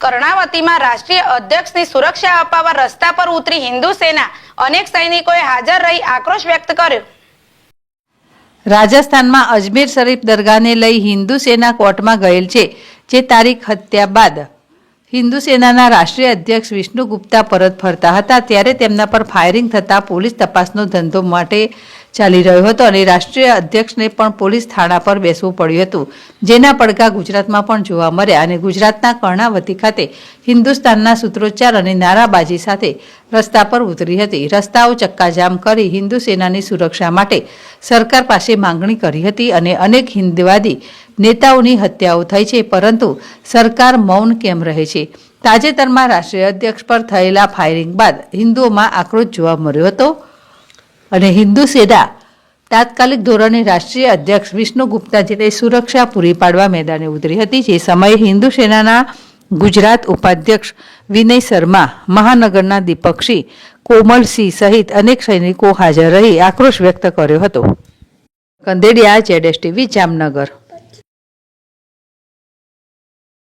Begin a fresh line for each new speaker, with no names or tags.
કર્ણાવતીમાં રાષ્ટ્રીય અધ્યક્ષની સુરક્ષા અપાવવા રસ્તા પર ઉતરી હિન્દુ સેના અનેક સૈનિકોએ હાજર રહી આક્રોશ વ્યક્ત કર્યો।
રાજસ્થાનમાં અજમેર શરીફ દરગાહને લઈ હિન્દુ સેના કોર્ટમાં ગયેલ છે, જે તારીખ હત્યા બાદ હિન્દુ સેનાના રાષ્ટ્રીય અધ્યક્ષ વિષ્ણુ ગુપ્તા પરત ફરતા હતા ત્યારે તેમના પર ફાયરિંગ થતાં પોલીસ તપાસનો ધંધો માટે ચાલી રહ્યો હતો અને રાષ્ટ્રીય અધ્યક્ષને પણ પોલીસ થાણા પર બેસવું પડ્યું હતું, જેના પડઘા ગુજરાતમાં પણ જોવા મળ્યા અને ગુજરાતના કર્ણાવતી ખાતે હિન્દુસ્તાનના સૂત્રોચ્ચાર અને નારાબાજી સાથે રસ્તા પર ઉતરી હતી। રસ્તાઓ ચક્કાજામ કરી હિન્દુ સેનાની સુરક્ષા માટે સરકાર પાસે માંગણી કરી હતી અને અનેક હિન્દવાદી નેતાઓની હત્યાઓ થઈ છે, પરંતુ સરકાર મૌન કેમ રહે છે? તાજેતરમાં રાષ્ટ્રીય અધ્યક્ષ પર થયેલા ફાયરિંગ બાદ હિન્દુઓમાં આક્રોશ જોવા મળ્યો હતો અને હિન્દુ સેના તાત્કાલિક ધોરણે રાષ્ટ્રીય અધ્યક્ષ વિષ્ણુ ગુપ્તાજીને સુરક્ષા પૂરી પાડવા મેદાને ઉતરી હતી। જે સમયે હિન્દુ સેનાના ગુજરાત ઉપાધ્યક્ષ વિનય શર્મા, મહાનગરના દીપકસિંહ, કોમલસિંહ સહિત અનેક સૈનિકો હાજર રહી આક્રોશ વ્યક્ત કર્યો હતો। કંદેડિયા, ZSTV, જામનગર।